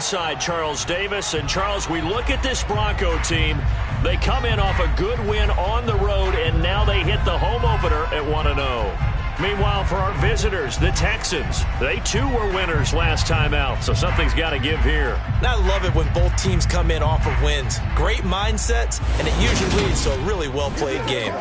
inside Charles Davis. And, Charles, we look at this Bronco team. They come in off a good win on the road, and now they hit the home opener at 1-0. Meanwhile, for our visitors, the Texans, they too were winners last time out, so something's got to give here. I love it when both teams come in off of wins. Great mindsets, and it usually leads to a really well-played game.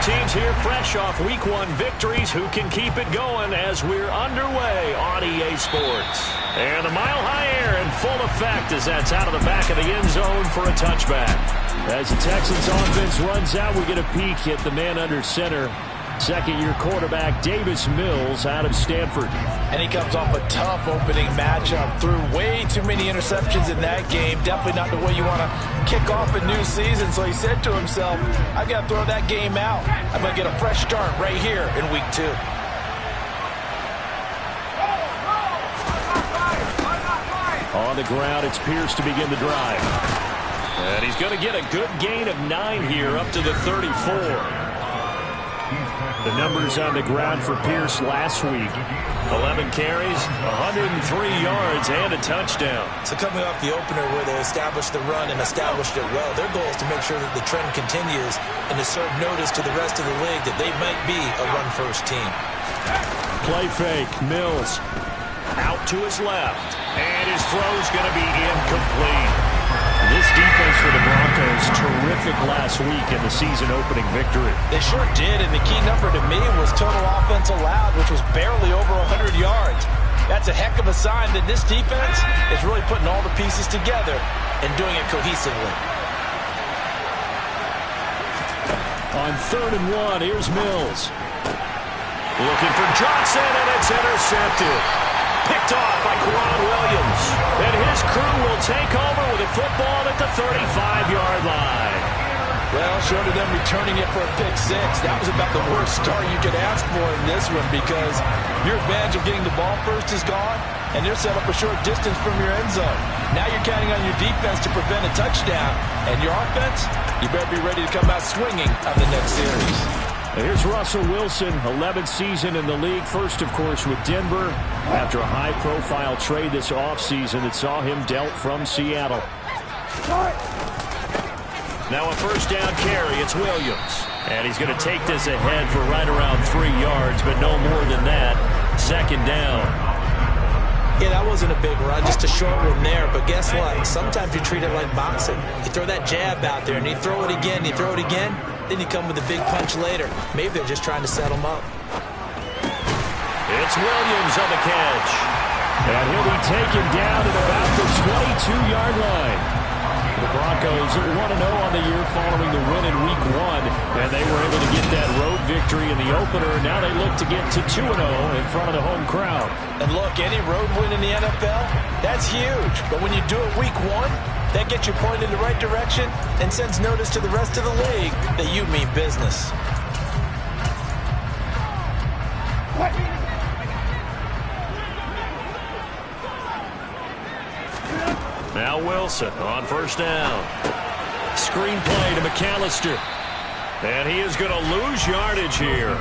Teams here fresh off Week 1 victories. Who can keep it going as we're underway on EA Sports? And the mile-high air in full effect as that's out of the back of the end zone for a touchback. As the Texans offense runs out, we get a peek at the man under center. Second-year quarterback Davis Mills out of Stanford. And he comes off a tough opening matchup. Threw way too many interceptions in that game. Definitely not the way you want to kick off a new season. So he said to himself, I've got to throw that game out. I'm going to get a fresh start right here in Week 2. On the ground, it's Pierce to begin the drive. And he's going to get a good gain of 9 here up to the 34. The numbers on the ground for Pierce last week. 11 carries, 103 yards, and a touchdown. So coming off the opener where they established the run and established it well, their goal is to make sure that the trend continues and to serve notice to the rest of the league that they might be a run-first team. Play fake, Mills. Out to his left, and his throw's going to be incomplete. This defense for the Broncos, terrific last week in the season-opening victory. They sure did, and the key number to me was total offense allowed, which was barely over 100 yards. That's a heck of a sign that this defense is really putting all the pieces together and doing it cohesively. On 3rd and 1, here's Mills. Looking for Johnson, and it's intercepted. Picked off by Quran Williams. And his crew will take over with a football at the 35-yard line. Well, short of them returning it for a pick-6, that was about the worst start you could ask for in this one because your advantage of getting the ball first is gone, and they're set up a short distance from your end zone. Now you're counting on your defense to prevent a touchdown, and your offense, you better be ready to come out swinging on the next series. Here's Russell Wilson, 11th season in the league. First, of course, with Denver after a high-profile trade this offseason that saw him dealt from Seattle. Now a first down carry. It's Williams. And he's going to take this ahead for right around 3 yards, but no more than that. Second down. Yeah, that wasn't a big run, just a short one there. But guess what? Sometimes you treat it like boxing. You throw that jab out there, and you throw it again, you throw it again. Then you come with a big punch later. Maybe they're just trying to set him up. It's Williams on the catch. And he'll be taken down at about the 22-yard line. The Broncos 1-0 on the year following the win in Week 1. And they were able to get that road victory in the opener. Now they look to get to 2-0 in front of the home crowd. And look, any road win in the NFL, that's huge. But when you do it Week 1, that gets you pointed in the right direction and sends notice to the rest of the league that you mean business. Now Wilson on first down. Screen play to McAllister. And he is going to lose yardage here.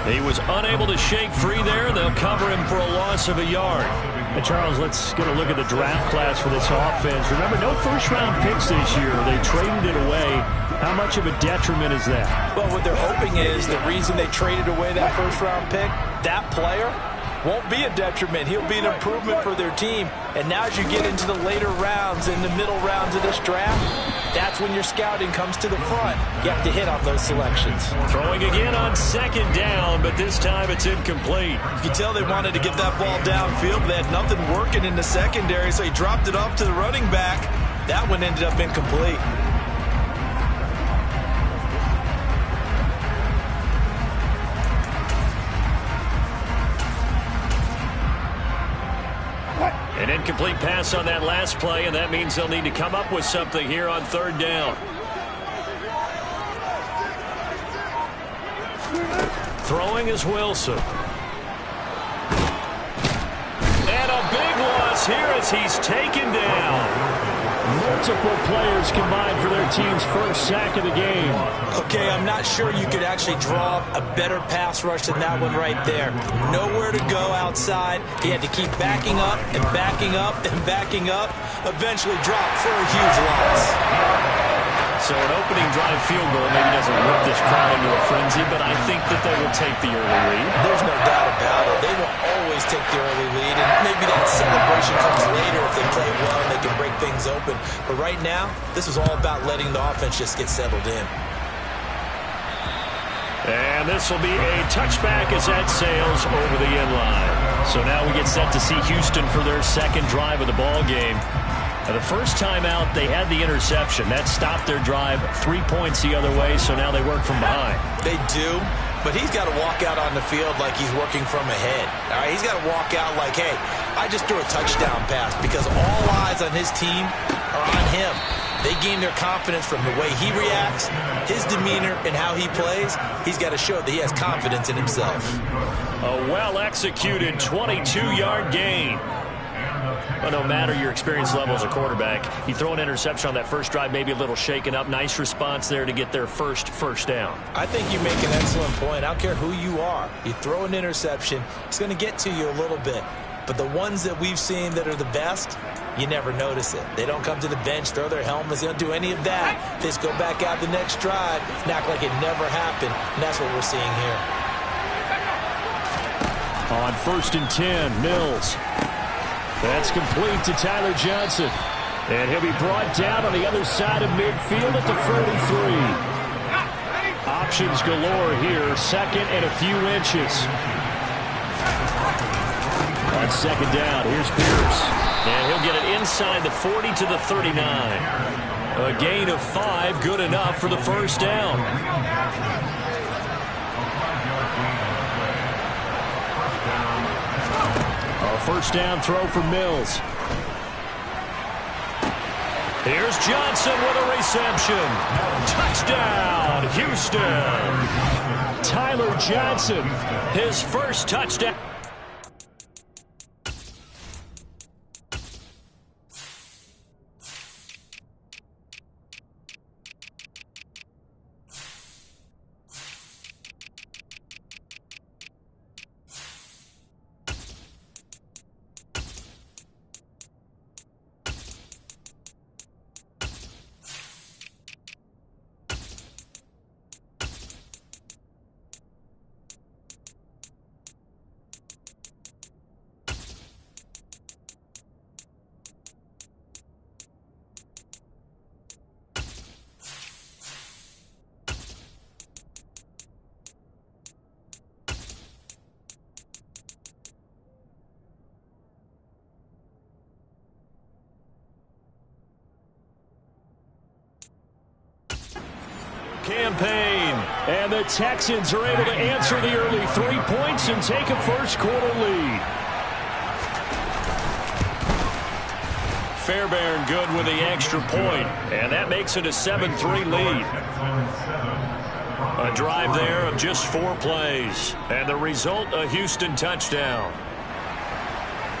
He was unable to shake free there. They'll cover him for a loss of a yard. And Charles, let's get a look at the draft class for this offense. Remember, no first-round picks this year. They traded it away. How much of a detriment is that? Well, what they're hoping is the reason they traded away that first-round pick, that player won't be a detriment. He'll be an improvement for their team. And now as you get into the later rounds, in the middle rounds of this draft, that's when your scouting comes to the front. You have to hit on those selections. Throwing again on second down, but this time it's incomplete. You can tell they wanted to get that ball downfield. They had nothing working in the secondary, so he dropped it off to the running back. That one ended up incomplete. An incomplete pass on that last play, and that means they'll need to come up with something here on third down. Throwing is Wilson. And a big loss here as he's taken down. Multiple players combined for their team's first sack of the game. Okay, I'm not sure you could actually draw up a better pass rush than that one right there. Nowhere to go outside. He had to keep backing up and backing up and backing up. Eventually dropped for a huge loss. So an opening drive field goal maybe doesn't whip this crowd into a frenzy, but I think that they will take the early lead. There's no doubt about it. They will always take the early lead, and maybe that celebration comes later if they play well and they can break things open. But right now, this is all about letting the offense just get settled in. And this will be a touchback as that sails over the end line. So now we get set to see Houston for their second drive of the ball game. The first time out, they had the interception. That stopped their drive 3 points the other way, so now they work from behind. They do, but he's got to walk out on the field like he's working from ahead. All right, he's got to walk out like, hey, I just threw a touchdown pass, because all eyes on his team are on him. They gain their confidence from the way he reacts, his demeanor, and how he plays. He's got to show that he has confidence in himself. A well-executed 22-yard gain. Well, no matter your experience level as a quarterback, you throw an interception on that first drive, maybe a little shaken up. Nice response there to get their first down. I think you make an excellent point. I don't care who you are. You throw an interception, it's going to get to you a little bit. But the ones that we've seen that are the best, you never notice it. They don't come to the bench, throw their helmets. They don't do any of that. They just go back out the next drive and act like it never happened. And that's what we're seeing here. On 1st and 10, Mills. That's complete to Tyler Johnson. And he'll be brought down on the other side of midfield at the 43. Options galore here. Second and a few inches. On second down, here's Pierce. And he'll get it inside the 40 to the 39. A gain of 5, good enough for the first down. First down throw for Mills. Here's Johnson with a reception. Touchdown, Houston. Tyler Johnson, his first touchdown. Campaign, and the Texans are able to answer the early 3 points and take a first quarter lead. Fairbairn good with the extra point, and that makes it a 7-3 lead. A drive there of just 4 plays, and the result, a Houston touchdown.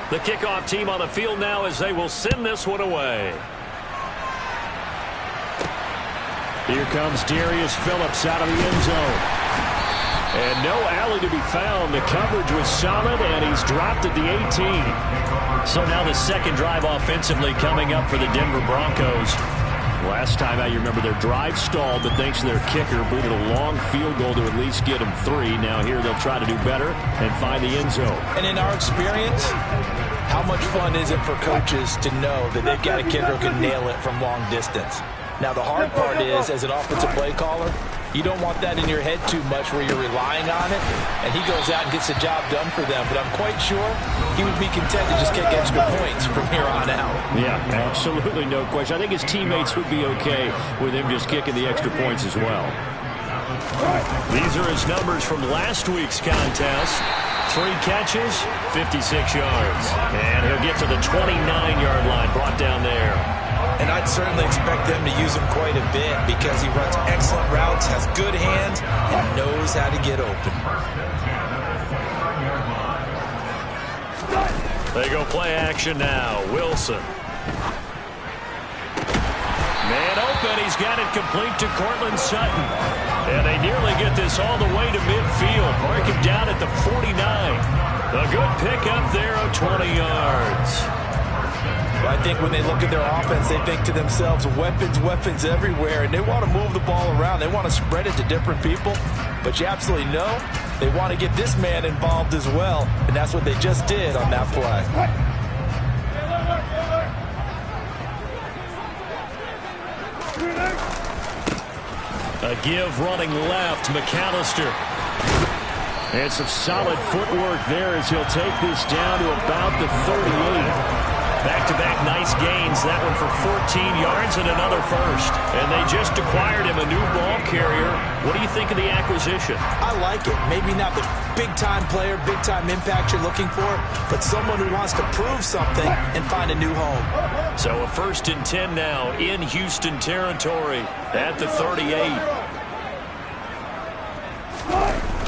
The kickoff team on the field now as they will send this one away. Here comes Darius Phillips out of the end zone. And no alley to be found. The coverage was solid, and he's dropped at the 18. So now the second drive offensively coming up for the Denver Broncos. Last time out, you remember their drive stalled, but thanks to their kicker, booted a long field goal to at least get them 3. Now here they'll try to do better and find the end zone. And in our experience, how much fun is it for coaches to know that they've got a kicker who can nail it from long distance? Now, the hard part is, as an offensive play caller, you don't want that in your head too much where you're relying on it, and he goes out and gets the job done for them. But I'm quite sure he would be content to just kick extra points from here on out. Yeah, absolutely no question. I think his teammates would be okay with him just kicking the extra points as well. These are his numbers from last week's contest. 3 catches, 56 yards. And he'll get to the 29-yard line, brought down there. And I'd certainly expect them to use him quite a bit because he runs excellent routes, has good hands, and knows how to get open. They go play action now. Wilson. Man open. He's got it complete to Cortland Sutton. And they nearly get this all the way to midfield. Mark him down at the 49. A good pickup there of 20 yards. Well, I think when they look at their offense, they think to themselves, weapons, weapons everywhere, and they want to move the ball around. They want to spread it to different people, but you absolutely know they want to get this man involved as well, and that's what they just did on that play. A give running left, McAllister. And some solid footwork there as he'll take this down to about the 38. Back-to-back nice gains. That one for 14 yards and another first. And they just acquired him a new ball carrier. What do you think of the acquisition? I like it. Maybe not the big-time player, big-time impact you're looking for, but someone who wants to prove something and find a new home. So a 1st and 10 now in Houston territory at the 38.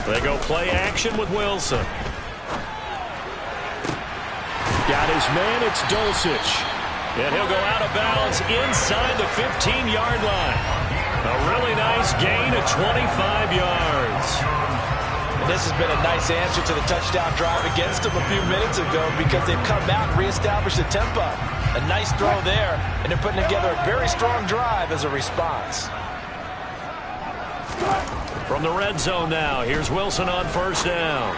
They go play action with Wilson. Got his man, it's Dulcich. And he'll go out of bounds inside the 15-yard line. A really nice gain of 25 yards. And this has been a nice answer to the touchdown drive against them a few minutes ago because they've come out and reestablished the tempo. A nice throw there, and they're putting together a very strong drive as a response. From the red zone now, here's Wilson on 1st down.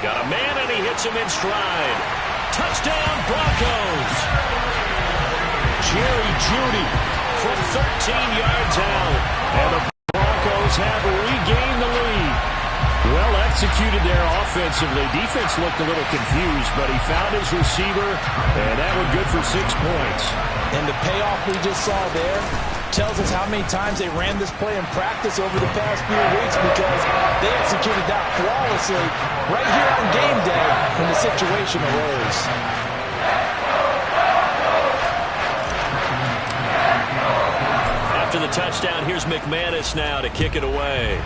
Got a man, and he hits him in stride. Touchdown, Broncos. Jerry Jeudy from 13 yards out. And the Broncos have regained the lead. Well executed there offensively. Defense looked a little confused, but he found his receiver, and that one good for 6 points. And the payoff we just saw there tells us how many times they ran this play in practice over the past few weeks because they executed that flawlessly right here on game day when the situation arose. After the touchdown, here's McManus now to kick it away.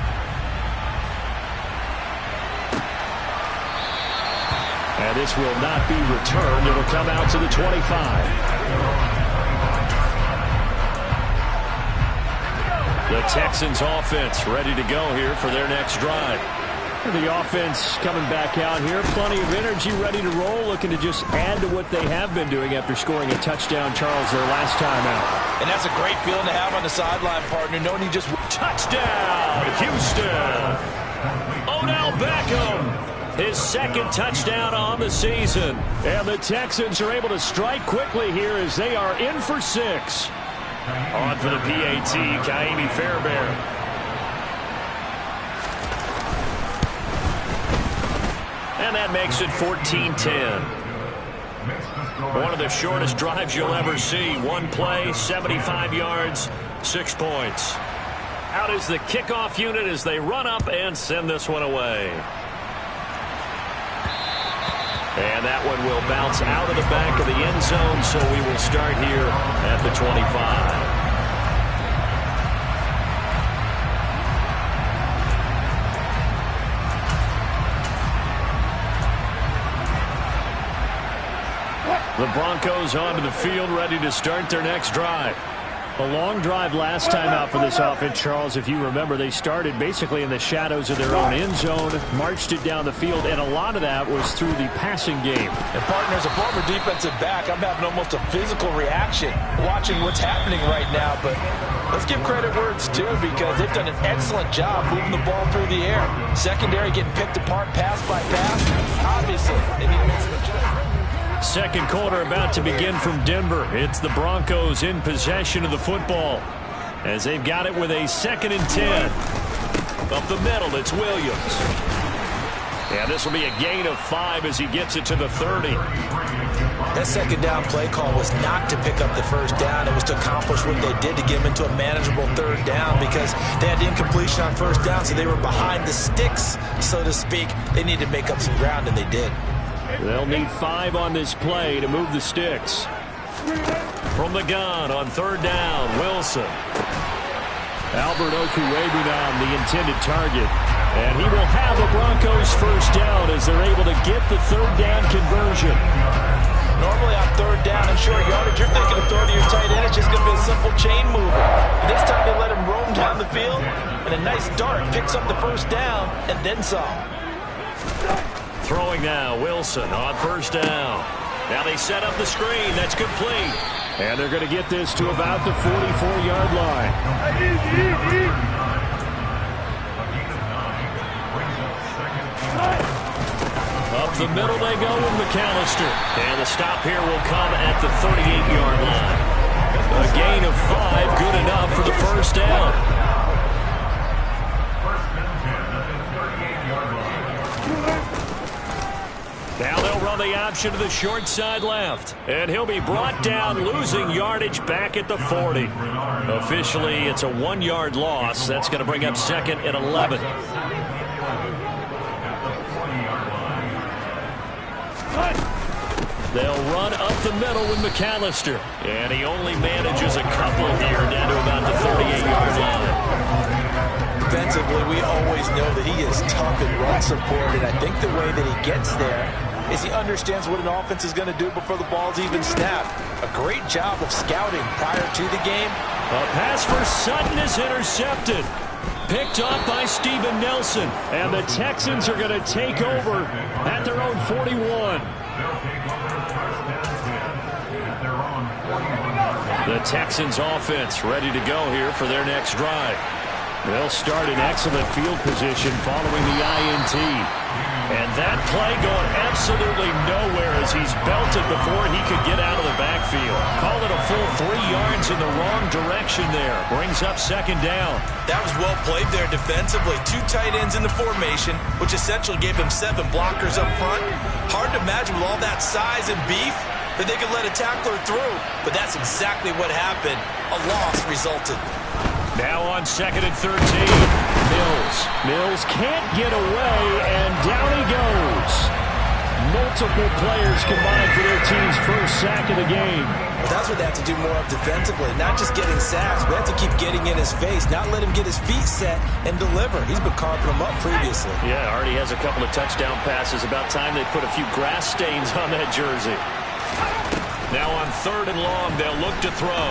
And this will not be returned. It'll come out to the 25. The Texans offense ready to go here for their next drive. The offense coming back out here. Plenty of energy, ready to roll, looking to just add to what they have been doing after scoring a touchdown, Charles, their last time out. And that's a great feeling to have on the sideline, partner, knowing you just... Touchdown, Houston! Odell Beckham, his 2nd touchdown on the season. And the Texans are able to strike quickly here as they are in for 6. On for the PAT, Ka'imi Fairbairn. And that makes it 14-10. One of the shortest drives you'll ever see. One play, 75 yards, 6 points. Out is the kickoff unit as they run up and send this one away. And that one will bounce out of the back of the end zone, so we will start here at the 25. The Broncos onto the field, ready to start their next drive. A long drive last time out for this offense, Charles. If you remember, they started basically in the shadows of their own end zone, marched it down the field, and a lot of that was through the passing game. And, partner, as a former defensive back, I'm having almost a physical reaction watching what's happening right now. But let's give credit where it's due because they've done an excellent job moving the ball through the air. Secondary getting picked apart pass by pass. Obviously, they need to make some adjustments. Second quarter about to begin from Denver. It's the Broncos in possession of the football as they've got it with a 2nd and 10. Up the middle, it's Williams. And this will be a gain of 5 as he gets it to the 30. That second down play call was not to pick up the first down. It was to accomplish what they did to get them into a manageable third down because they had incompletion on first down, so they were behind the sticks, so to speak. They needed to make up some ground, and they did. They'll need 5 on this play to move the sticks. From the gun on third down, Wilson. Albert Okwuegbunam, the intended target. And he will have a Broncos first down as they're able to get the third down conversion. Normally on third down and short yardage, you're thinking of throwing to your tight end. It's just going to be a simple chain mover. This time they let him roam down the field, and a nice dart picks up the first down and then some. Throwing now, Wilson on first down. Now they set up the screen. That's complete. And they're going to get this to about the 44-yard line. Up the middle they go with McAllister. And the stop here will come at the 38-yard line. A gain of 5, good enough for the first down. Now they'll run the option to the short side left. And he'll be brought down, losing yardage back at the 40. Officially, it's a 1-yard loss. That's going to bring up 2nd and 11. They'll run up the middle with McAllister. And he only manages a couple here down to about the 38-yard line. Defensively, we always know that he is tough in run support, and I think the way that he gets there is he understands what an offense is going to do before the ball's even snapped. A great job of scouting prior to the game. A pass for Sutton is intercepted. Picked off by Steven Nelson. And the Texans are going to take over at their own 41. The Texans offense ready to go here for their next drive. They'll start in excellent field position following the INT. And that play going absolutely nowhere as he's belted before he could get out of the backfield. Call it a full 3 yards in the wrong direction there. Brings up 2nd down. That was well played there defensively. 2 tight ends in the formation, which essentially gave them 7 blockers up front. Hard to imagine with all that size and beef that they could let a tackler through. But that's exactly what happened. A loss resulted. Now on 2nd and 13. Mills can't get away, and down he goes. Multiple players combined for their team's first sack of the game. Well, that's what they have to do more of defensively. Not just getting sacks, but they have to keep getting in his face, not let him get his feet set and deliver. He's been carving them up previously. Yeah, already has a couple of touchdown passes. About time they put a few grass stains on that jersey. Now on 3rd and long, they'll look to throw.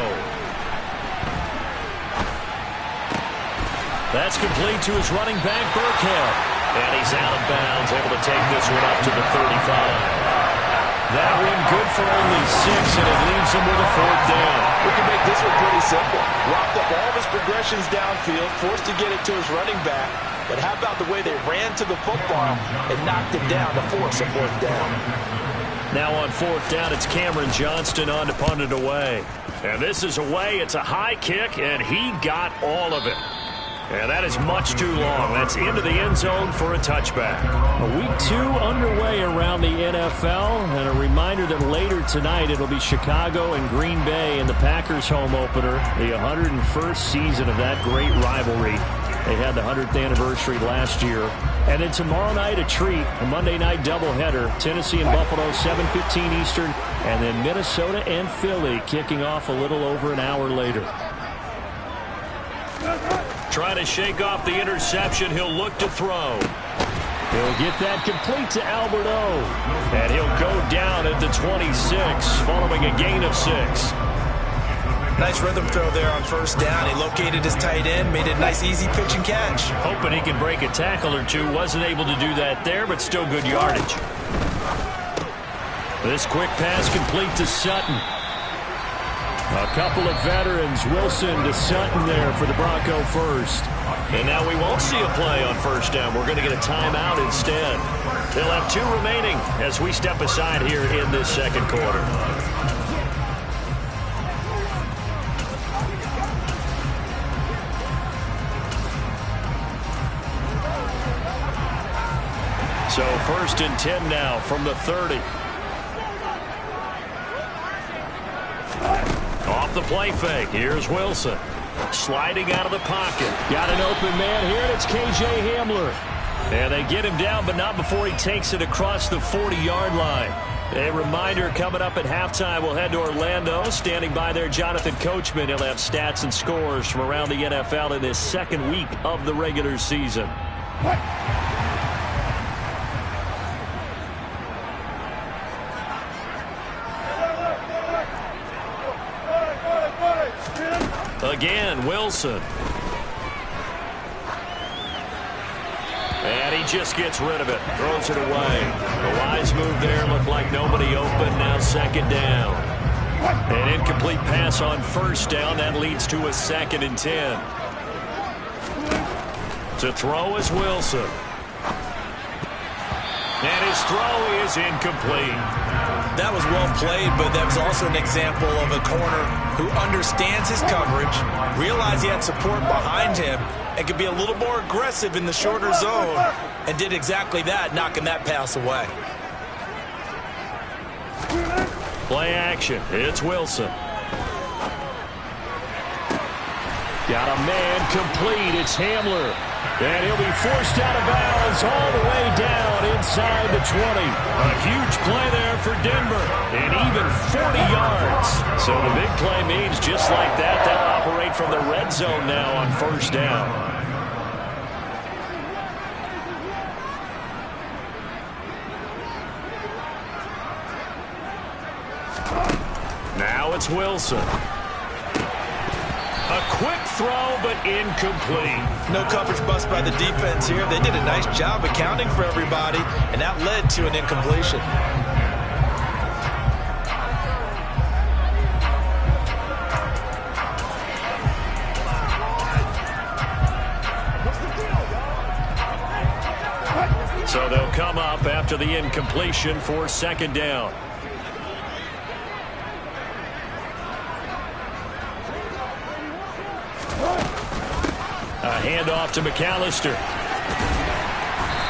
That's complete to his running back, Burkhead. And he's out of bounds, able to take this one up to the 35. That one good for only 6, and it leaves him with a 4th down. We can make this one pretty simple. Locked up all of his progressions downfield, forced to get it to his running back. But how about the way they ran to the football and knocked him down to force a 4th down? Now on 4th down, it's Cameron Johnston on to punt it away. And this is away. It's a high kick, and he got all of it. And that is much too long. That's into the end zone for a touchback. Week 2 underway around the NFL. And a reminder that later tonight it'll be Chicago and Green Bay in the Packers home opener. The 101st season of that great rivalry. They had the 100th anniversary last year. And then tomorrow night a treat. A Monday night doubleheader. Tennessee and Buffalo 7:15 Eastern. And then Minnesota and Philly kicking off a little over an hour later. Trying to shake off the interception. He'll look to throw. He'll get that complete to Albert O. And he'll go down at the 26 following a gain of 6. Nice rhythm throw there on 1st down. He located his tight end, made it a nice easy pitch and catch. Hoping he can break a tackle or two. Wasn't able to do that there, but still good yardage. This quick pass complete to Sutton. A couple of veterans, Wilson to Sutton there for the Bronco first. And now we won't see a play on 1st down. We're going to get a timeout instead. They'll have 2 remaining as we step aside here in this 2nd quarter. So 1st and 10 now from the 30. Off the play fake, here's Wilson. Sliding out of the pocket. Got an open man here, and it's K.J. Hamler. And they get him down, but not before he takes it across the 40-yard line. A reminder, coming up at halftime, we'll head to Orlando. Standing by there, Jonathan Coachman. He'll have stats and scores from around the NFL in this second week of the regular season. Again, Wilson. And he just gets rid of it. Throws it away. A wise move there. Looked like nobody open. Now second down. An incomplete pass on first down. That leads to a 2nd and 10. To throw is Wilson. And his throw is incomplete. That was well played, but that was also an example of a corner who understands his coverage, realized he had support behind him, and could be a little more aggressive in the shorter zone, and did exactly that, knocking that pass away. Play action. It's Wilson. Got a man complete. It's Hamler. And he'll be forced out of bounds all the way down inside the 20. A huge play there for Denver. And even 40 yards. So the big play means just like that, they'll operate from the red zone now on first down. Now it's Wilson. A quick throw, but incomplete. No coverage bust by the defense here. They did a nice job accounting for everybody, and that led to an incompletion. So they'll come up after the incompletion for second down. A handoff to McAllister.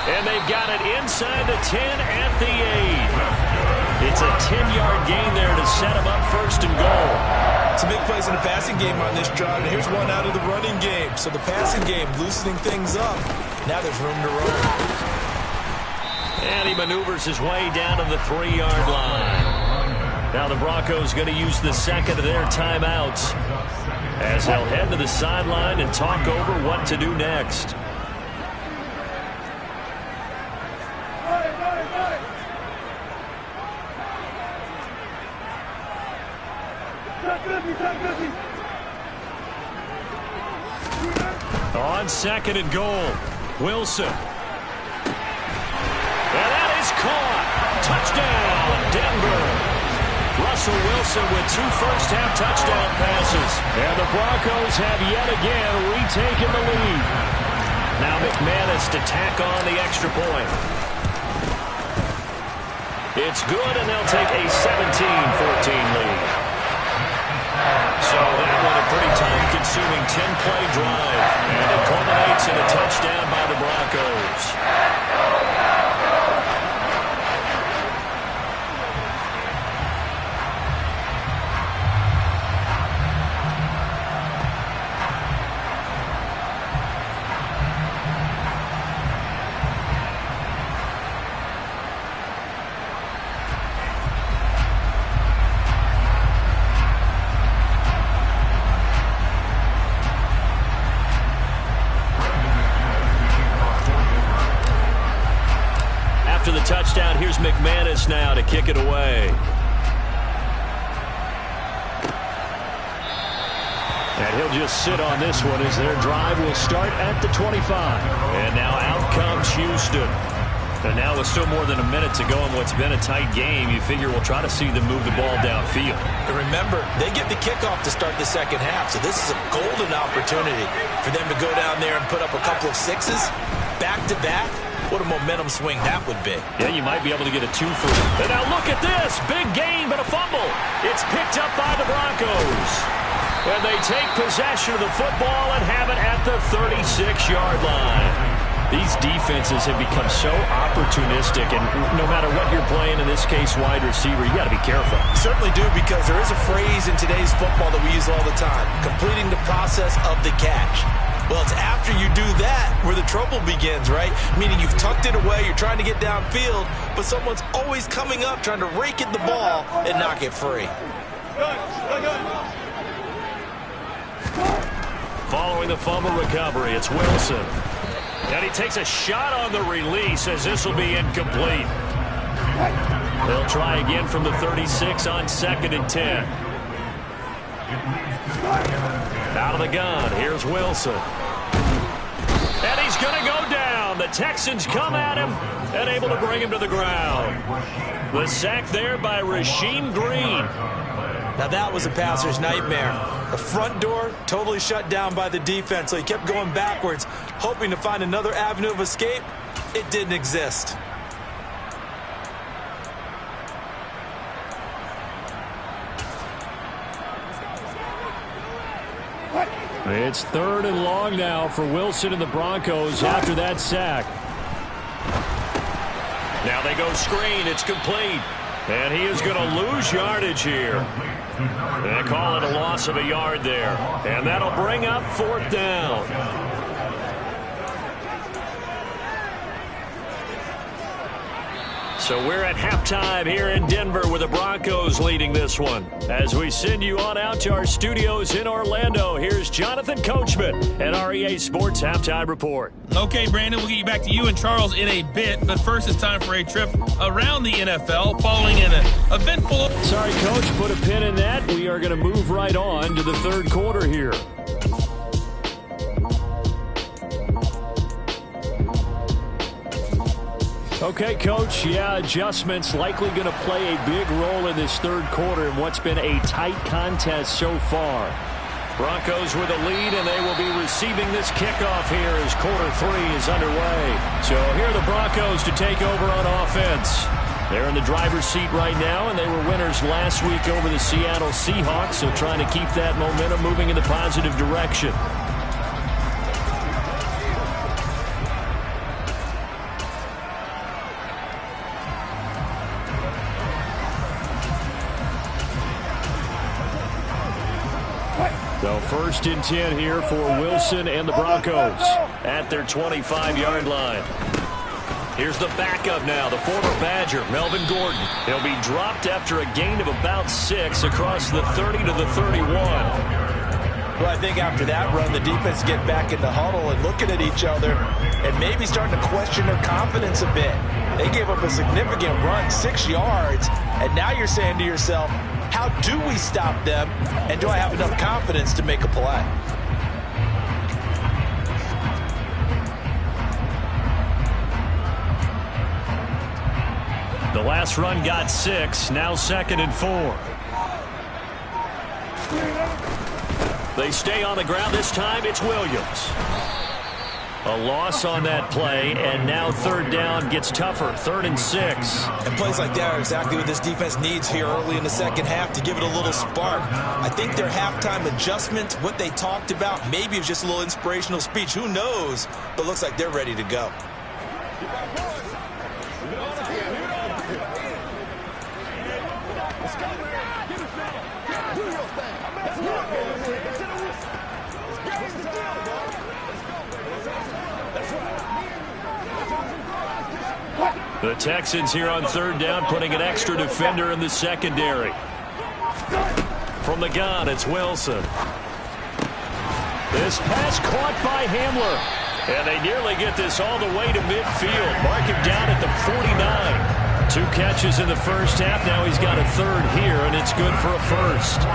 And they've got it inside the 10 at the 8. It's a 10-yard gain there to set them up first and goal. Some big plays in the passing game on this drive, and here's one out of the running game. So the passing game loosening things up. Now there's room to run. And he maneuvers his way down to the 3-yard line. Now the Broncos going to use the second of their timeouts, as they'll head to the sideline and talk over what to do next. On second and goal, Wilson. And that is caught. Touchdown, Denver. Russell Wilson with 2 first-half touchdown passes. And the Broncos have yet again retaken the lead. Now McManus to tack on the extra point. It's good, and they'll take a 17-14 lead. So that one a pretty time-consuming 10-play drive. And it culminates in a touchdown by the Broncos. The touchdown. Here's McManus now to kick it away. And he'll just sit on this one as their drive will start at the 25. And now out comes Houston. And now with still more than a minute to go in what's been a tight game, you figure we'll try to see them move the ball downfield. And remember, they get the kickoff to start the second half, so this is a golden opportunity for them to go down there and put up a couple of sixes back-to-back. What a momentum swing that would be. Yeah, you might be able to get a 2 for it. And now look at this. Big gain, but a fumble. It's picked up by the Broncos. And they take possession of the football and have it at the 36-yard line. These defenses have become so opportunistic, and no matter what you're playing, in this case wide receiver, you got to be careful. You certainly do, because there is a phrase in today's football that we use all the time: completing the process of the catch. Well, it's after you do that where the trouble begins, right? Meaning you've tucked it away, you're trying to get downfield, but someone's always coming up trying to rake at the ball and knock it free. Following the fumble recovery, it's Wilson. And he takes a shot on the release as this will be incomplete. They'll try again from the 36 on 2nd and 10. Out of the gun, here's Wilson. And he's going to go down. The Texans come at him and able to bring him to the ground. The sack there by Rasheem Green. Now that was a passer's nightmare. The front door totally shut down by the defense, so he kept going backwards, hoping to find another avenue of escape. It didn't exist. It's 3rd and long now for Wilson and the Broncos after that sack. Now they go screen. It's complete. And he is going to lose yardage here. They call it a loss of a yard there. And that'll bring up 4th down. So we're at halftime here in Denver with the Broncos leading this one. As we send you on out to our studios in Orlando, here's Jonathan Coachman at REA Sports Halftime Report. Okay, Brandon, we'll get you back to you and Charles in a bit, but first it's time for a trip around the NFL following an eventful... Sorry, Coach, put a pin in that. We are going to move right on to the 3rd quarter here. Okay, Coach, adjustments likely going to play a big role in this 3rd quarter in what's been a tight contest so far. Broncos with a lead, and they will be receiving this kickoff here as quarter 3 is underway. So here are the Broncos to take over on offense. They're in the driver's seat right now, and they were winners last week over the Seattle Seahawks, so trying to keep that momentum moving in the positive direction. So 1st and 10 here for Wilson and the Broncos at their 25-yard line. Here's the backup now, the former Badger, Melvin Gordon. He'll be dropped after a gain of about 6 across the 30 to the 31. Well, I think after that run, the defense get back in the huddle and looking at each other and maybe starting to question their confidence a bit. They gave up a significant run, 6 yards, and now you're saying to yourself, how do we stop them, and do I have enough confidence to make a play? The last run got 6, now 2nd and 4. They stay on the ground. This time it's Williams. A loss on that play, and now 3rd down gets tougher, 3rd and 6. And plays like that are exactly what this defense needs here early in the 2nd half to give it a little spark. I think their halftime adjustment, what they talked about, maybe it was just a little inspirational speech. Who knows? But looks like they're ready to go. The Texans here on 3rd down, putting an extra defender in the secondary. From the gun, it's Wilson. This pass caught by Hamler. And they nearly get this all the way to midfield. Mark him down at the 49. 2 catches in the first half. Now he's got a 3rd here, and it's good for a 1st.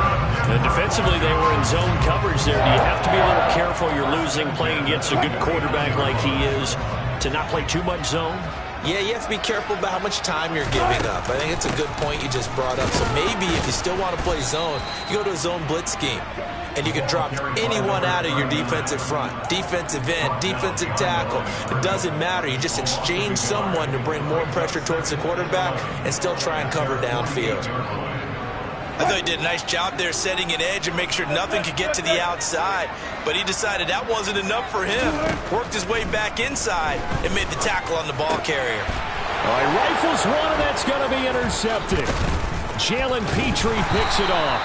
And defensively, they were in zone coverage there. Do you have to be a little careful? You're losing playing against a good quarterback like he is to not play too much zone? Yeah, you have to be careful about how much time you're giving up. I think it's a good point you just brought up. So maybe if you still want to play zone, you go to a zone blitz scheme. And you can drop anyone out of your defensive front. Defensive end, defensive tackle. It doesn't matter. You just exchange someone to bring more pressure towards the quarterback and still try and cover downfield. I thought he did a nice job there setting an edge and make sure nothing could get to the outside. But he decided that wasn't enough for him. Worked his way back inside and made the tackle on the ball carrier. All right, rifles one, and that's going to be intercepted. Jalen Petrie picks it off.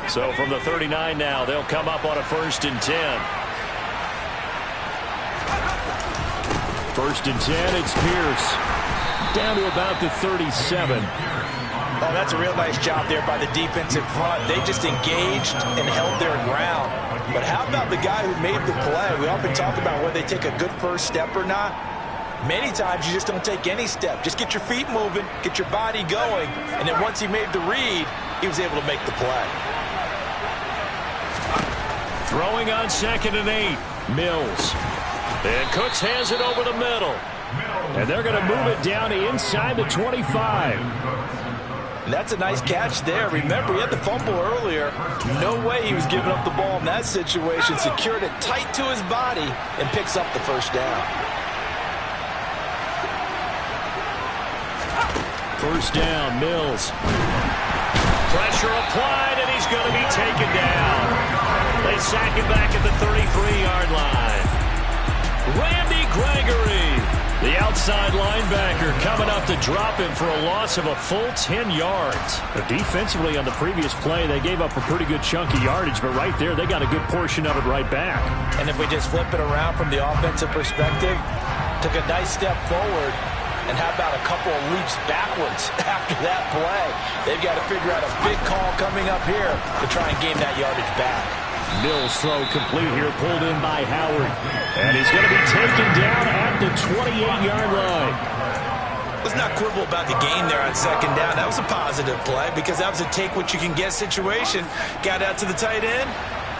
So from the 39 now, they'll come up on a 1st and 10. 1st and 10, it's Pierce. Down to about the 37. Oh, that's a real nice job there by the defensive front. They just engaged and held their ground. But how about the guy who made the play? We often talk about whether they take a good first step or not. Many times you just don't take any step. Just get your feet moving, get your body going, and then once he made the read, he was able to make the play. Throwing on 2nd and 8, Mills. And Cooks has it over the middle. And they're going to move it down to inside the 25. And that's a nice catch there. Remember, he had the fumble earlier. No way he was giving up the ball in that situation. Secured it tight to his body and picks up the 1st down. 1st down, Mills. Pressure applied, and he's going to be taken down. They sack him back at the 33-yard line. Randy Gregory, the outside linebacker, coming up to drop him for a loss of a full 10 yards. Defensively on the previous play, they gave up a pretty good chunk of yardage, but right there, they got a good portion of it right back. And if we just flip it around from the offensive perspective, took a nice step forward, and how about a couple of leaps backwards after that play? They've got to figure out a big call coming up here to try and gain that yardage back. Mills throw complete here, pulled in by Howard. And he's going to be taken down at the 28-yard line. Let's not quibble about the gain there on 2nd down. That was a positive play because that was a take-what-you-can-get situation. Got out to the tight end.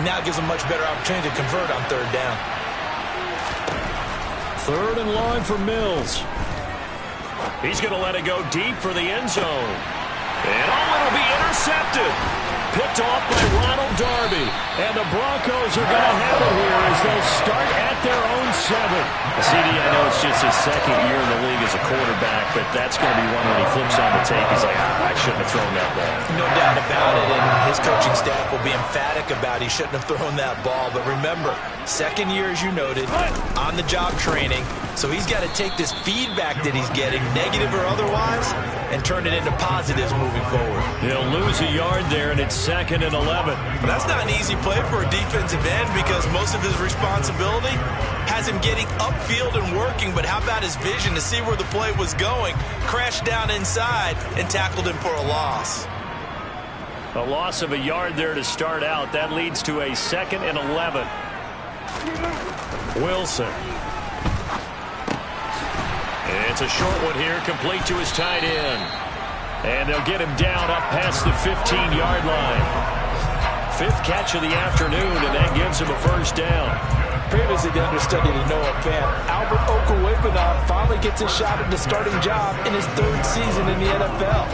Now gives a much better opportunity to convert on 3rd down. 3rd and long for Mills. He's going to let it go deep for the end zone. And it'll be intercepted. Picked off by Ronald Darby. And the Broncos are going to have it here as they'll start at their own 7. CD, I know it's just his 2nd year in the league as a quarterback, but that's going to be one when he flips on the tape. He's like, I shouldn't have thrown that ball. No doubt about it, and his coaching staff will be emphatic about he shouldn't have thrown that ball. But remember, 2nd year, as you noted, on-the-job training. So he's got to take this feedback that he's getting, negative or otherwise, and turn it into positives moving forward. He'll lose a yard there, and it's 2nd and 11. But that's not an easy play for a defensive end because most of his responsibility has him getting upfield and working. But how about his vision to see where the play was going, crashed down inside, and tackled him for a loss. A loss of a yard there to start out. That leads to a 2nd and 11. Wilson. It's a short one here, complete to his tight end. And they'll get him down up past the 15-yard line. 5th catch of the afternoon, and that gives him a 1st down. Previously the understudy to Noah Fant, Albert Okwuegbunam finally gets a shot at the starting job in his 3rd season in the NFL.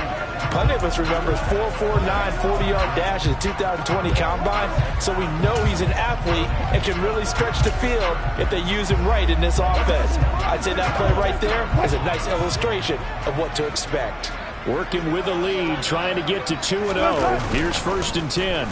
Plenty of us remember his 4.49 40-yard dash at the 2020 Combine, so we know he's an athlete and can really stretch the field if they use him right in this offense. I'd say that play right there is a nice illustration of what to expect. Working with the lead, trying to get to 2-0. Here's 1st and 10.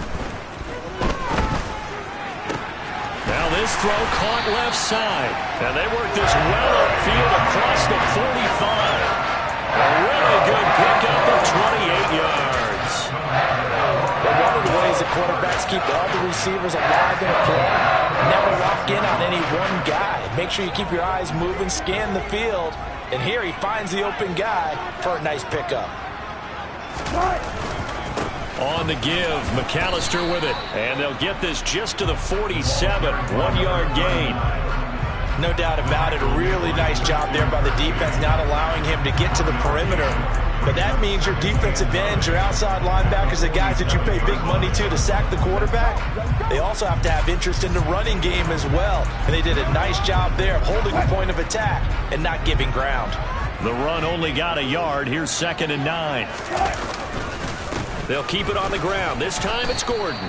Now this throw caught left side. And they work this well upfield across the 45. A really good pickup of 28 yards. But one of the ways the quarterbacks keep all the receivers alive in a play, never lock in on any one guy. Make sure you keep your eyes moving, scan the field. And here he finds the open guy for a nice pickup. On the give, McAllister with it. And they'll get this just to the 47. 1-yard gain. No doubt about it. A really nice job there by the defense, not allowing him to get to the perimeter. But that means your defensive ends, your outside linebackers, the guys that you pay big money to sack the quarterback, they also have to have interest in the running game as well. And they did a nice job there of holding the point of attack and not giving ground. The run only got a yard. Here's 2nd and 9. They'll keep it on the ground. This time it's Gordon.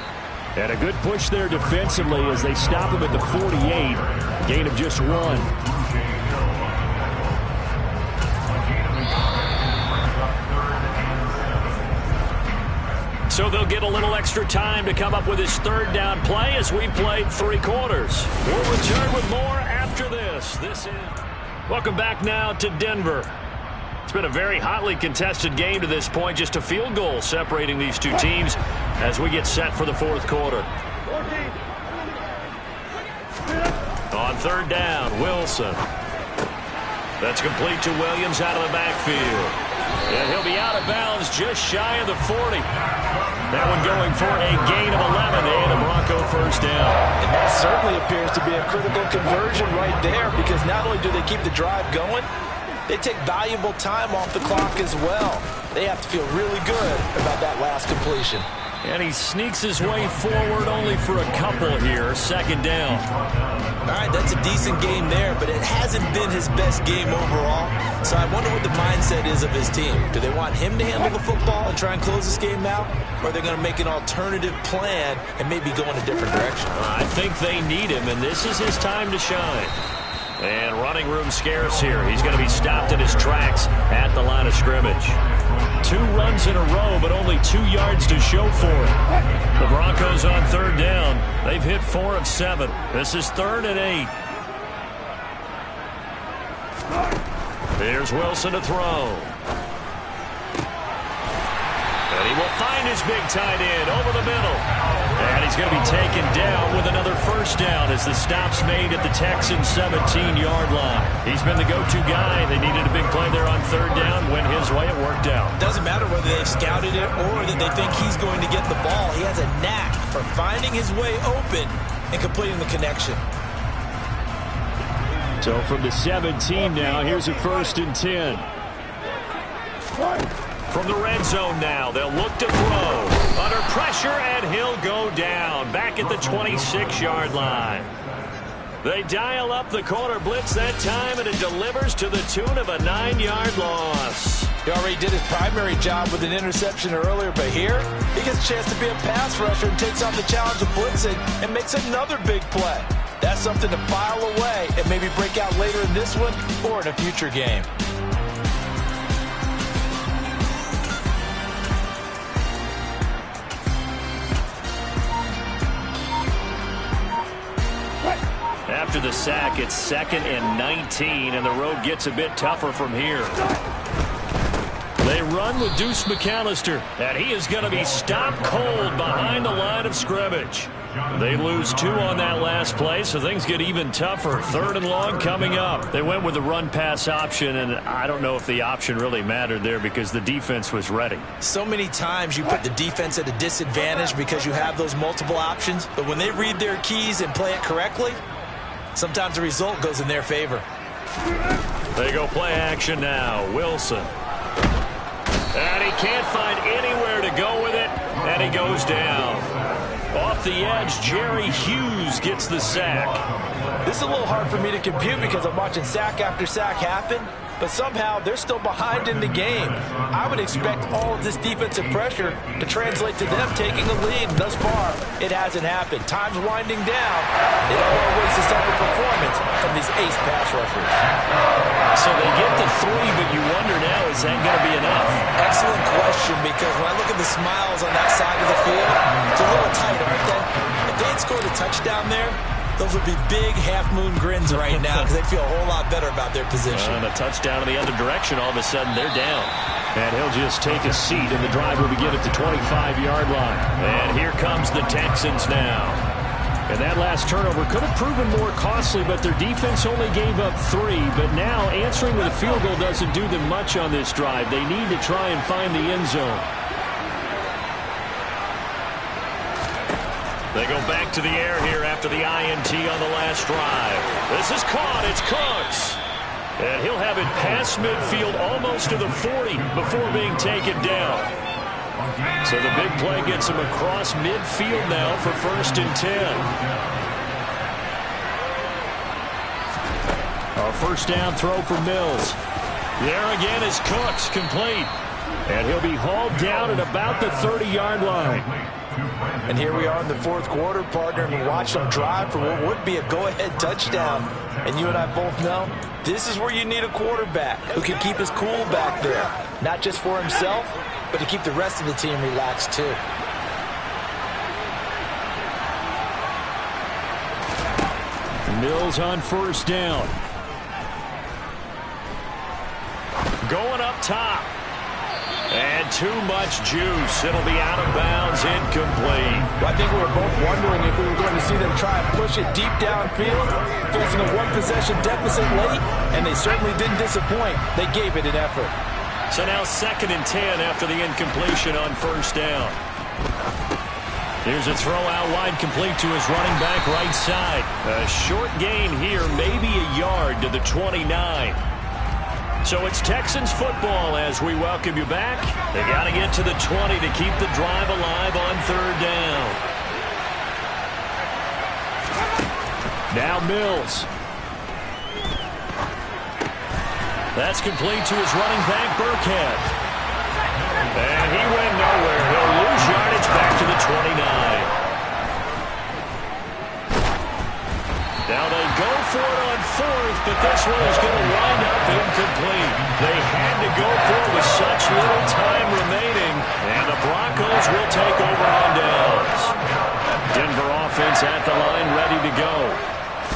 And a good push there defensively as they stop him at the 48. Gain of just 1. So they'll get a little extra time to come up with his third down play as we've played 3 quarters. We'll return with more after this. Welcome back now to Denver. It's been a very hotly contested game to this point. Just a field goal separating these two teams as we get set for the 4th quarter. On 3rd down, Wilson. That's complete to Williams out of the backfield. And he'll be out of bounds just shy of the 40. That one going for a gain of 11 and a Bronco first down. And that certainly appears to be a critical conversion right there, because not only do they keep the drive going, they take valuable time off the clock as well. They have to feel really good about that last completion. And he sneaks his way forward only for a couple here. 2nd down. All right, that's a decent game there, but it hasn't been his best game overall. So I wonder what the mindset is of his team. Do they want him to handle the football and try and close this game out? Or are they going to make an alternative plan and maybe go in a different direction? I think they need him, and this is his time to shine. And running room scarce here. He's going to be stopped in his tracks at the line of scrimmage. 2 runs in a row, but only 2 yards to show for it. The Broncos on 3rd down. They've hit 4 of 7. This is 3rd and 8. Here's Wilson to throw. And he will find his big tight end over the middle. And he's going to be taken down with another first down as the stop's made at the Texans' 17-yard line. He's been the go-to guy. They needed a big play there on 3rd down. Went his way. It worked out. Doesn't matter whether they've scouted it or that they think he's going to get the ball. He has a knack for finding his way open and completing the connection. So from the 17 now, here's a 1st and 10. From the red zone now, they'll look to throw. Under pressure, and he'll go down. Back at the 26-yard line. They dial up the corner blitz that time, and it delivers to the tune of a 9-yard loss. He already did his primary job with an interception earlier, but here, he gets a chance to be a pass rusher and takes on the challenge of blitzing and makes another big play. That's something to file away and maybe break out later in this one or in a future game. After the sack, it's 2nd and 19, and the road gets a bit tougher from here. They run with Deuce McAllister, and he is going to be stopped cold behind the line of scrimmage. They lose 2 on that last play, so things get even tougher. 3rd and long coming up. They went with the run-pass option, and I don't know if the option really mattered there because the defense was ready. So many times you put the defense at a disadvantage because you have those multiple options, but when they read their keys and play it correctly, sometimes the result goes in their favor. They go play action now. Wilson. And he can't find anywhere to go with it, and he goes down. Off the edge, Jerry Hughes gets the sack. This is a little hard for me to compute because I'm watching sack after sack happen, but somehow they're still behind in the game. I would expect all of this defensive pressure to translate to them taking a lead. Thus far, it hasn't happened. Time's winding down. They don't always this type of performance from these ace pass rushers. So they get the 3, but you wonder now, is that going to be enough? Excellent question, because when I look at the smiles on that side of the field, it's a little tight, aren't they? If they had scored a touchdown there, those would be big half-moon grins right now because they feel a whole lot better about their position. And a touchdown in the other direction, all of a sudden they're down. And he'll just take a seat, and the drive will begin at the 25-yard line. And here comes the Texans now. And that last turnover could have proven more costly, but their defense only gave up 3. But now answering with a field goal doesn't do them much on this drive. They need to try and find the end zone. They go back to the air here after the INT on the last drive. This is caught. It's Cooks. And he'll have it past midfield almost to the 40 before being taken down. So the big play gets him across midfield now for 1st and 10. A first down throw for Mills. There again is Cooks, complete. And he'll be hauled down at about the 30-yard line. And here we are in the fourth quarter, partner, and we watch them drive for what would be a go-ahead touchdown. And you and I both know this is where you need a quarterback who can keep his cool back there. Not just for himself, but to keep the rest of the team relaxed too. Mills on first down. Going up top. And too much juice. It'll be out of bounds, incomplete. Well, I think we were both wondering if we were going to see them try and push it deep downfield, facing a one-possession deficit late, and they certainly didn't disappoint. They gave it an effort. So now 2nd and 10 after the incompletion on first down. Here's a throw out wide, complete to his running back right side. A short gain here, maybe a yard to the 29. So it's Texans football as we welcome you back. They got to get to the 20 to keep the drive alive on 3rd down. Now Mills. That's complete to his running back, Burkhead. And he went nowhere. He'll lose yardage back to the 29. Now they go for it on 4th, but this one is going to wind up incomplete. They had to go for it with such little time remaining, and the Broncos will take over on downs. Denver offense at the line, ready to go.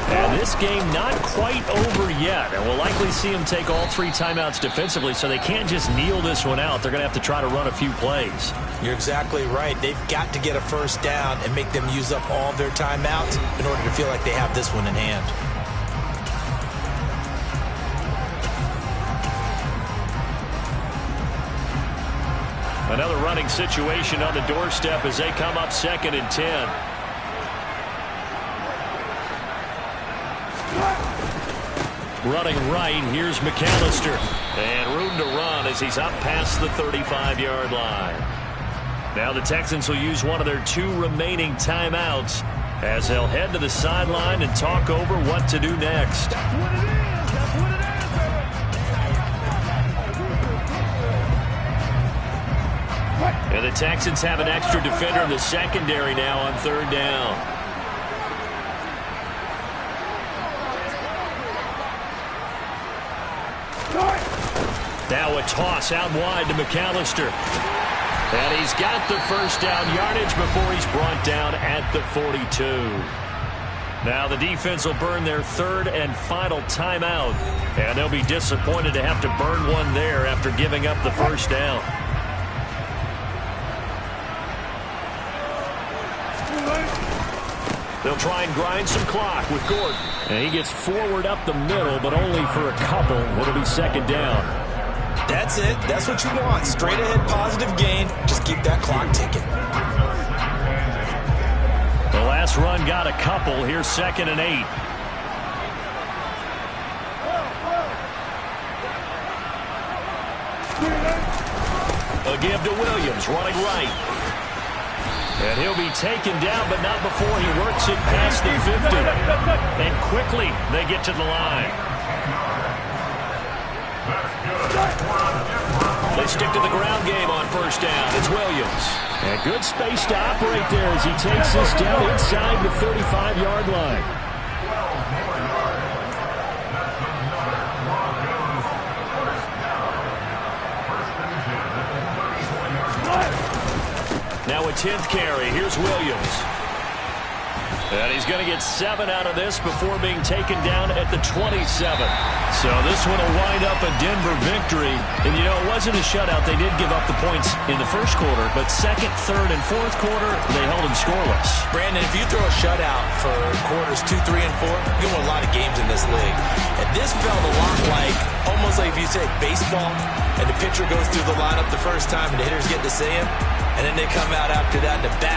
And this game not quite over yet, and we'll likely see them take all 3 timeouts defensively, so they can't just kneel this one out. They're going to have to try to run a few plays. You're exactly right. They've got to get a first down and make them use up all their timeouts in order to feel like they have this one in hand. Another running situation on the doorstep as they come up 2nd and 10. Running right, here's McAllister. And room to run as he's up past the 35-yard line. Now the Texans will use one of their 2 remaining timeouts as they'll head to the sideline and talk over what to do next. And the Texans have an extra defender in the secondary now on 3rd down. Now a toss out wide to McAllister. And he's got the first down yardage before he's brought down at the 42. Now the defense will burn their 3rd and final timeout. And they'll be disappointed to have to burn one there after giving up the first down. They'll try and grind some clock with Gordon. And he gets forward up the middle, but only for a couple. It'll be 2nd down. That's it. That's what you want. Straight ahead positive gain. Just keep that clock ticking. The last run got a couple. Here's 2nd and 8. A give to Williams, running right. And he'll be taken down, but not before he works it past the 50. And quickly, they get to the line. They stick to the ground game on first down. It's Williams. And good space to operate there as he takes this down inside the 35-yard line. Now a 10th carry. Here's Williams. And he's going to get 7 out of this before being taken down at the 27. So this one will wind up a Denver victory. And, you know, it wasn't a shutout. They did give up the points in the first quarter. But 2nd, 3rd, and 4th quarter, they held them scoreless. Brandon, if you throw a shutout for quarters 2, 3, and 4, you win a lot of games in this league. And this felt a lot like, almost like if you said baseball, and the pitcher goes through the lineup the first time and the hitters get to see him, and then they come out after that and the bat